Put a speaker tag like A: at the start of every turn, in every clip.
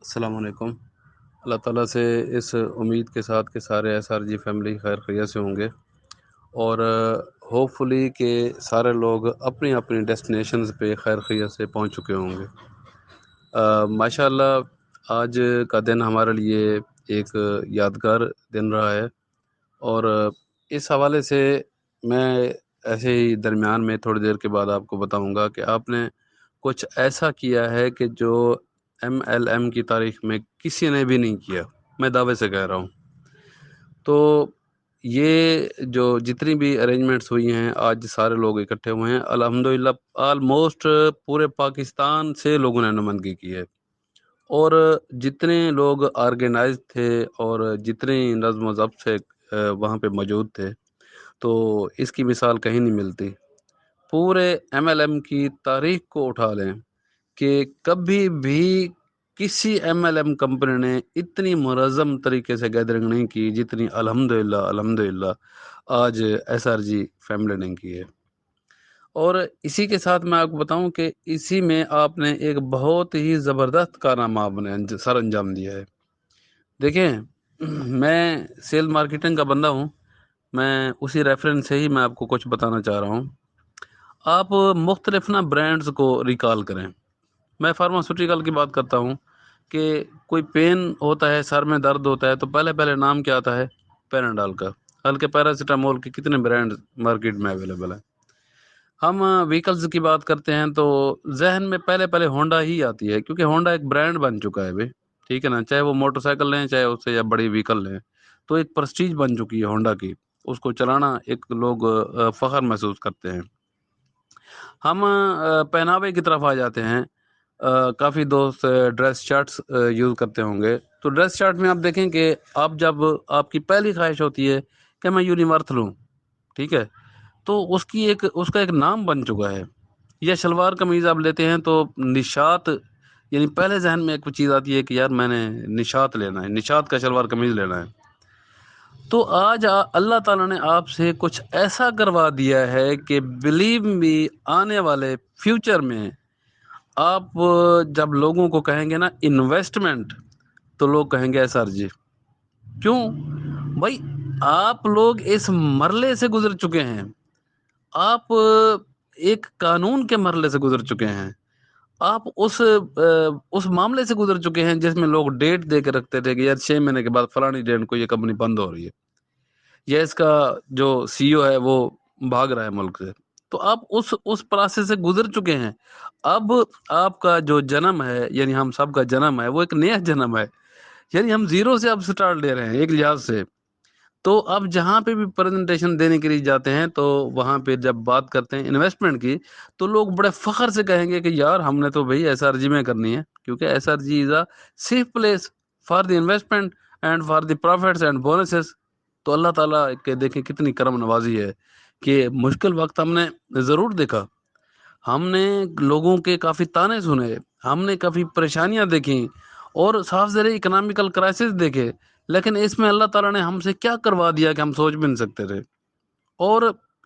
A: السلام علیکم۔ اللہ تعالیٰ سے اس امید کے ساتھ کہ سارے ایس آر جی فیملی خیر خیریت سے ہوں گے اور ہوپ فلی کہ سارے لوگ اپنی اپنی ڈیسٹینیشنز پہ خیر خیریت سے پہنچ چکے ہوں گے۔ ماشاء اللہ آج کا دن ہمارے لیے ایک یادگار دن رہا ہے، اور اس حوالے سے میں ایسے ہی درمیان میں تھوڑی دیر کے بعد آپ کو بتاؤں گا کہ آپ نے کچھ ایسا کیا ہے کہ جو ایم ایل ایم کی تاریخ میں کسی نے بھی نہیں کیا، میں دعوے سے کہہ رہا ہوں۔ تو یہ جو جتنی بھی ارینجمنٹس ہوئی ہیں، آج سارے لوگ اکٹھے ہوئے ہیں، الحمدللہ آلموسٹ پورے پاکستان سے لوگوں نے نمائندگی کی ہے، اور جتنے لوگ آرگنائز تھے اور جتنے نظم و ضبط سے وہاں پہ موجود تھے، تو اس کی مثال کہیں نہیں ملتی۔ پورے ایم ایل ایم کی تاریخ کو اٹھا لیں کہ کبھی بھی کسی ایم ایل ایم کمپنی نے اتنی منظم طریقے سے گیدرنگ نہیں کی جتنی الحمدللہ آج ایس آر جی فیملی نے کی ہے۔ اور اسی کے ساتھ میں آپ کو بتاؤں کہ اسی میں آپ نے ایک بہت ہی زبردست کارنامہ آپ نے سر انجام دیا ہے۔ دیکھیں، میں سیل مارکیٹنگ کا بندہ ہوں، میں اسی ریفرنس سے ہی میں آپ کو کچھ بتانا چاہ رہا ہوں۔ آپ مختلف برانڈز کو ریکال کریں۔ میں فارماسیوٹیکل کی بات کرتا ہوں کہ کوئی پین ہوتا ہے، سر میں درد ہوتا ہے، تو پہلے نام کیا آتا ہے؟ پیناڈول کا، ہلکے پیراسیٹامول کے کتنے برانڈ مارکیٹ میں اویلیبل ہیں۔ ہم وہیکلز کی بات کرتے ہیں تو ذہن میں پہلے ہونڈا ہی آتی ہے، کیونکہ ہونڈا ایک برانڈ بن چکا ہے بھائی، ٹھیک ہے نا، چاہے وہ موٹر سائیکل لیں چاہے اس سے یا بڑی وہیکل لیں، تو ایک پرسٹیج بن چکی ہے ہونڈا کی، اس کو چلانا ایک لوگ فخر محسوس کرتے ہیں۔ ہم پہناوے کی طرف آ جاتے ہیں، کافی دوست ڈریس شرٹس یوز کرتے ہوں گے، تو ڈریس شرٹ میں آپ دیکھیں کہ جب آپ کی پہلی خواہش ہوتی ہے کہ میں یونیورتھ لوں، ٹھیک ہے، تو اس کا ایک نام بن چکا ہے۔ یا شلوار قمیض آپ لیتے ہیں تو نشات، یعنی پہلے ذہن میں ایک چیز آتی ہے کہ یار میں نے نشات لینا ہے، نشات کا شلوار قمیض لینا ہے۔ تو آج اللہ تعالیٰ نے آپ سے کچھ ایسا کروا دیا ہے کہ بلیو می، آنے والے فیوچر میں آپ جب لوگوں کو کہیں گے نا انویسٹمنٹ، تو لوگ کہیں گے ایس آر جی۔ کیوں بھائی؟ آپ لوگ اس مرحلے سے گزر چکے ہیں، آپ ایک قانون کے مرحلے سے گزر چکے ہیں، آپ اس معاملے سے گزر چکے ہیں جس میں لوگ ڈیٹ دے کے رکھتے تھے کہ یار 6 مہینے کے بعد فلانی ڈیٹ کو یہ کمپنی بند ہو رہی ہے، یا اس کا جو سی او ہے وہ بھاگ رہا ہے ملک سے۔ تو آپ اس پروسیس سے گزر چکے ہیں۔ اب آپ کا جو جنم ہے، یعنی ہم سب کا جنم ہے، وہ ایک نیا جنم ہے، یعنی ہم زیرو سے اب سٹارٹ لے رہے ہیں ایک لحاظ سے۔ تو اب جہاں پہ بھی پریزنٹیشن دینے کے لیے جاتے ہیں تو وہاں پہ جب بات کرتے ہیں انویسٹمنٹ کی، تو لوگ بڑے فخر سے کہیں گے کہ یار ہم نے تو بھائی ایس آر جی میں کرنی ہے، کیونکہ S R G is a safe place for the investment and for the profits and bonuses. تو اللہ تعالیٰ کے دیکھیں کتنی کرم نوازی ہے کہ مشکل وقت ہم نے ضرور دیکھا، ہم نے لوگوں کے کافی تانے سنے، ہم نے کافی پریشانیاں دیکھیں اور صاف ظاہر اکنامیکل کرائسس دیکھے، لیکن اس میں اللہ تعالیٰ نے ہم سے کیا کروا دیا کہ ہم سوچ بھی نہیں سکتے تھے۔ اور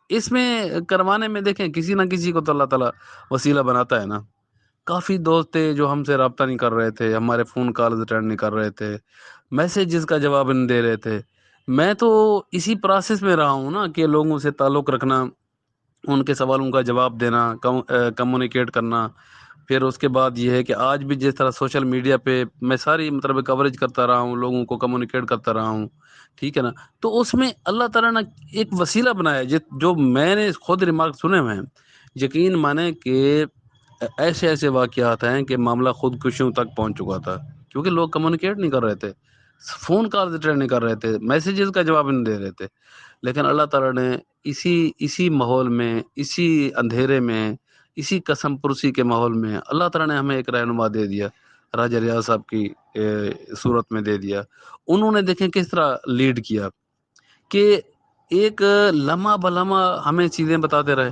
A: اس میں کروانے میں دیکھیں کسی نہ کسی کو تو اللہ تعالیٰ وسیلہ بناتا ہے نا۔ کافی دوست تھے جو ہم سے رابطہ نہیں کر رہے تھے، ہمارے فون کالز اٹینڈ نہیں کر رہے تھے، میسیجز کا جواب نہیں دے رہے تھے۔ میں تو اسی پروسیس میں رہا ہوں نا کہ لوگوں سے تعلق رکھنا، ان کے سوالوں کا جواب دینا، کمیونیکیٹ کرنا۔ پھر اس کے بعد یہ ہے کہ آج بھی جس طرح سوشل میڈیا پہ میں ساری کوریج کرتا رہا ہوں، لوگوں کو کمیونیکیٹ کرتا رہا ہوں، ٹھیک ہے نا، تو اس میں اللہ تعالیٰ نے ایک وسیلہ بنایا جو میں نے خود ریمارک سنے ہوئے ہیں۔ یقین مانیں کہ ایسے واقعات ہیں کہ معاملہ خودکشیوں تک پہنچ چکا تھا، کیونکہ لوگ کمیونیکیٹ نہیں کر رہے تھے، فون کال اٹینڈ نہیں کر رہے تھے، میسیجز کا جواب نہیں دے رہے تھے۔ لیکن اللہ تعالیٰ نے اسی ماحول میں، اسی اندھیرے میں، اسی قسم پرسی کے ماحول میں اللہ تعالیٰ نے ہمیں ایک رہنما دے دیا، راجہ ریاض صاحب کی صورت میں دے دیا۔ انہوں نے دیکھیں کس طرح لیڈ کیا کہ ایک لمحہ بلمحہ ہمیں چیزیں بتاتے رہے،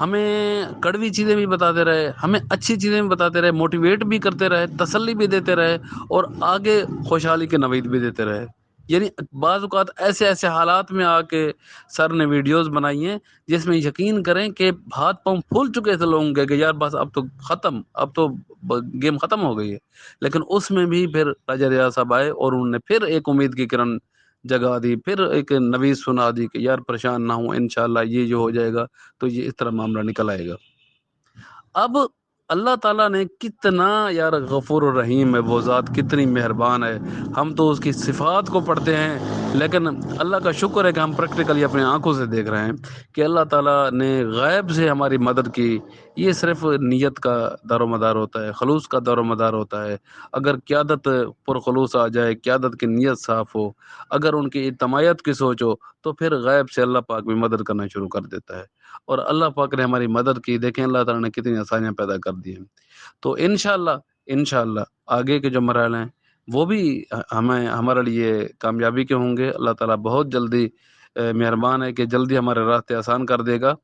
A: ہمیں کڑوی چیزیں بھی بتاتے رہے، ہمیں اچھی چیزیں بھی بتاتے رہے، موٹیویٹ بھی کرتے رہے، تسلی بھی دیتے رہے، اور آگے خوشحالی کے نوید بھی دیتے رہے۔ یعنی بعض اوقات ایسے ایسے حالات میں آ کے سر نے ویڈیوز بنائی ہیں جس میں یقین کریں کہ ہاتھ پاؤں پھول چکے تھے لوگوں کے کہ یار بس اب تو ختم، اب تو گیم ختم ہو گئی ہے، لیکن اس میں بھی پھر راجہ ریاض صاحب آئے اور انہوں نے پھر ایک امید کی کرن جگا دی، پھر ایک نوید سنا دی کہ یار پریشان نہ ہوں، انشاءاللہ یہ جو ہو جائے گا تو یہ اس طرح معاملہ نکل آئے گا۔ اب اللہ تعالیٰ نے کتنا یار غفور الرحیم ہے وہ ذات، کتنی مہربان ہے، ہم تو اس کی صفات کو پڑھتے ہیں لیکن اللہ کا شکر ہے کہ ہم پریکٹیکلی اپنی آنکھوں سے دیکھ رہے ہیں کہ اللہ تعالیٰ نے غیب سے ہماری مدد کی۔ یہ صرف نیت کا دار و مدار ہوتا ہے، خلوص کا دار و مدار ہوتا ہے۔ اگر قیادت پرخلوص آ جائے، قیادت کی نیت صاف ہو، اگر ان کی اجتماعیت کی سوچ ہو، تو پھر غیب سے اللہ پاک بھی مدد کرنا شروع کر دیتا ہے، اور اللہ پاک نے ہماری مدد کی۔ دیکھیں اللہ تعالیٰ نے کتنی آسانیاں پیدا کر دی ہیں۔ تو انشاءاللہ آگے کے جو مراحل ہیں وہ بھی ہمارے لیے کامیابی کے ہوں گے۔ اللہ تعالیٰ بہت جلدی مہربان ہے کہ جلدی ہمارے راستے آسان کر دے گا۔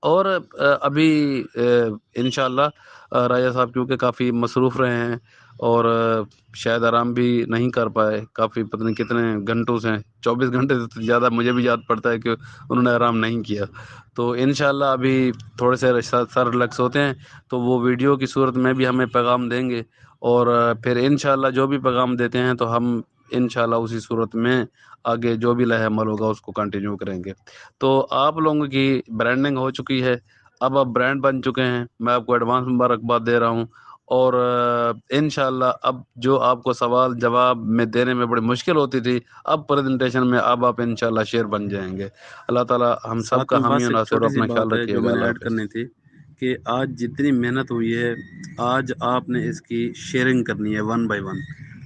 A: اور ابھی انشاءاللہ راجہ صاحب کیونکہ کافی مصروف رہے ہیں اور شاید آرام بھی نہیں کر پائے، کافی پتہ نہیں کتنے گھنٹوں سے، 24 گھنٹے سے زیادہ مجھے بھی یاد پڑتا ہے کہ انہوں نے آرام نہیں کیا۔ تو انشاءاللہ ابھی تھوڑے سے سر ریلیکس ہوتے ہیں تو وہ ویڈیو کی صورت میں بھی ہمیں پیغام دیں گے، اور پھر انشاءاللہ جو بھی پیغام دیتے ہیں تو ہم انشاءاللہ اسی صورت میں آگے جو بھی لائحہ عمل ہوگا اس کو کنٹینیو کریں گے۔ تو آپ لوگوں کی برانڈنگ ہو چکی ہے، اب آپ برانڈ بن چکے ہیں، میں آپ کو ایڈوانس مبارکباد دے رہا ہوں۔ اور انشاءاللہ اب جو آپ کو سوال جواب میں دینے میں بڑی مشکل ہوتی تھی، اب پریزنٹیشن میں اب آپ انشاءاللہ شیر بن جائیں گے۔ اللہ تعالیٰ ہم سب
B: ساتھ
A: کا
B: میں
A: حامی
B: بس
A: و
B: ایک
A: ناصر،
B: چھوٹی سی
A: اپنا خیال
B: بات ہے
A: رکھیے
B: جو
A: گا۔
B: میں نے
A: اللہ
B: ایڈ
A: حافظ۔
B: کرنی تھی کہ آج جتنی محنت ہوئی ہے، آج آپ نے اس کی شیئرنگ کرنی ہے 1 بائی 1۔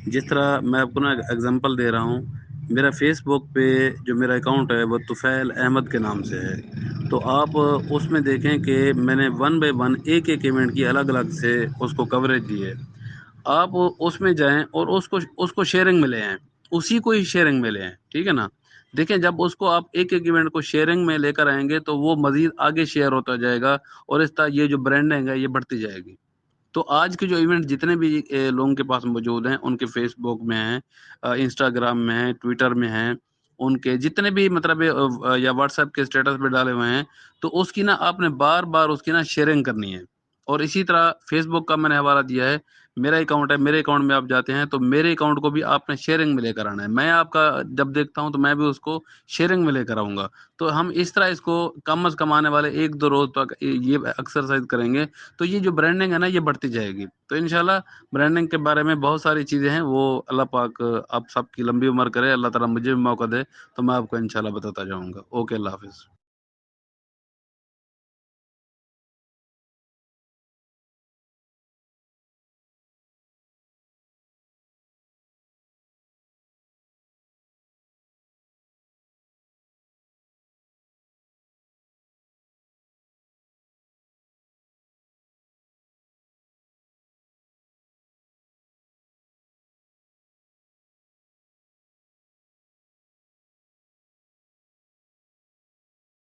B: جس طرح میں آپ کو نا ایگزامپل دے رہا ہوں، میرا فیس بک پہ جو میرا اکاؤنٹ ہے وہ طفیل احمد کے نام سے ہے، تو آپ اس میں دیکھیں کہ میں نے 1 بائی 1 ایک ایونٹ کی الگ الگ سے اس کو کوریج دی ہے۔ آپ اس میں جائیں اور اس کو شیئرنگ میں لے آئیں، اسی کو ہی شیئرنگ میں لے آئیں، ٹھیک ہے نا؟ دیکھیں جب اس کو آپ ایک ایونٹ کو شیئرنگ میں لے کر آئیں گے تو وہ مزید آگے شیئر ہوتا جائے گا، اور اس طرح یہ جو برانڈنگ ہے یہ بڑھتی جائے گی۔ تو آج کے جو ایونٹ جتنے بھی لوگوں کے پاس موجود ہیں، ان کے فیس بک میں ہیں، انسٹاگرام میں ہیں، ٹویٹر میں ہیں، ان کے جتنے بھی مطلب یا واٹس ایپ کے اسٹیٹس پہ ڈالے ہوئے ہیں، تو اس کی نا آپ نے بار بار اس کی نا شیئرنگ کرنی ہے۔ اور اسی طرح فیس بک کا میں نے حوالہ دیا ہے، میرا اکاؤنٹ ہے، میرے اکاؤنٹ میں آپ جاتے ہیں تو میرے اکاؤنٹ کو بھی آپ نے شیئرنگ میں لے کر آنا ہے۔ میں آپ کا جب دیکھتا ہوں تو میں بھی اس کو شیئرنگ میں لے کر آؤں گا۔ تو ہم اس طرح اس کو کم از کم آنے والے 1-2 روز تک یہ ایکسرسائز کریں گے تو یہ جو برانڈنگ ہے نا یہ بڑھتی جائے گی۔ تو انشاءاللہ برانڈنگ کے بارے میں بہت ساری چیزیں ہیں، وہ اللہ پاک آپ سب کی لمبی عمر کرے، اللہ تعالیٰ مجھے بھی موقع دے تو میں آپ کو انشاءاللہ بتاتا جاؤں گا۔ اوکے، اللہ حافظ۔